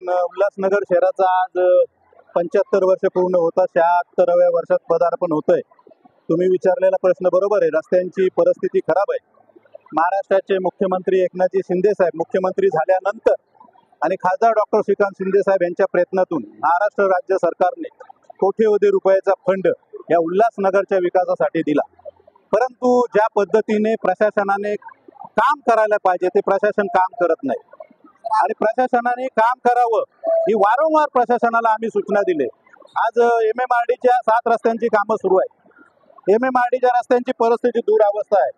उल्हासनगर शहराचा आज 75 वर्ष पूर्ण होता. 76व्या वर्षात पदार्पण होतंय. तुम्ही विचारलेला प्रश्न बरोबर आहे. रस्त्यांची परिस्थिती खराब आहे. महाराष्ट्राचे मुख्यमंत्री एकनाथजी शिंदे साहेब मुख्यमंत्री झाल्यानंतर आणि खासदार डॉक्टर श्रीकांत शिंदे साहेब यांच्या प्रयत्नातून महाराष्ट्र राज्य सरकारने कोट्यवधी रुपयाचा फंड या उल्हासनगरच्या विकासासाठी दिला. परंतु ज्या पद्धतीने प्रशासनाने काम करायला पाहिजे ते प्रशासन काम करत नाही आणि प्रशासनाने काम करावं ही वारंवार प्रशासनाला आम्ही सूचना दिले. आज MMRDच्या 7 रस्त्यांची कामं सुरू आहेत. MMRDच्या रस्त्यांची परिस्थिती दुरावस्था आहे.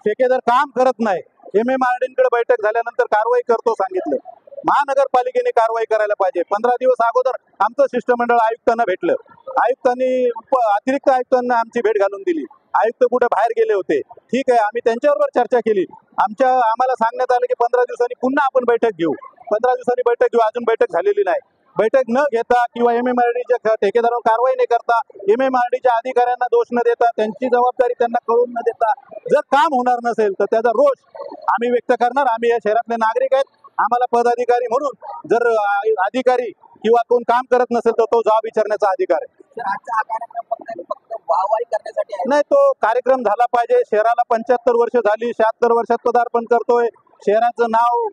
ठेकेदार काम करत नाही. MMRDकडे बैठक झाल्यानंतर कारवाई करतो सांगितलं. महानगरपालिकेने कारवाई करायला पाहिजे. 15 दिवस अगोदर आमचं शिष्टमंडळ आयुक्तांना भेटलं. आयुक्तांनी अतिरिक्त आयुक्तांना आमची भेट घालून दिली. आयुक्त कुठे बाहेर गेले होते. ठीक आहे, आम्ही त्यांच्याबरोबर चर्चा केली. आम्हाला सांगण्यात आलं की 15 दिवसांनी पुन्हा आपण बैठक घेऊ. 15 दिवसांनी बैठक घेऊ. अजून बैठक झालेली नाही. बैठक न घेता किंवा MMRDच्या ठेकेदारावर कारवाई न करता, MMRDच्या अधिकाऱ्यांना दोष न देता, त्यांची जबाबदारी त्यांना कळून न देता जर काम होणार नसेल तर त्याचा रोष आम्ही व्यक्त करणार. आम्ही या शहरातले नागरिक आहेत. आम्हाला पदाधिकारी म्हणून जर अधिकारी किंवा कोण काम करत नसेल तर तो जबाब विचारण्याचा अधिकार आहे. नाही, तो कार्यक्रम झाला पाहिजे. शहराला 75 वर्ष झाली. 76 वर्षात पदार्पण करतोय. शहराचं नाव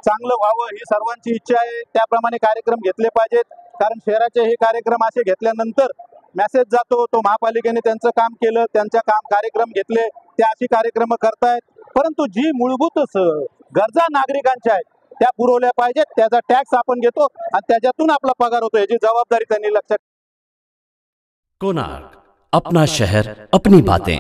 चांगलं व्हावं ही सर्वांची इच्छा आहे. त्याप्रमाणे कार्यक्रम घेतले पाहिजेत. कारण शहराचे हे कार्यक्रम असे घेतल्यानंतर मेसेज जातो. तो महापालिकेने त्यांचं काम केलं, त्यांच्या कार्यक्रम घेतले, ते अशी कार्यक्रम करतायत. परंतु जी मूलभूत गरजा नागरिकांच्या आहेत त्या पुरवल्या पाहिजेत. त्याचा टॅक्स आपण घेतो आणि त्याच्यातून आपला पगार होतो याची जबाबदारी त्यांनी लक्षात. कोणार्क, अपना शहर अपनी बातें.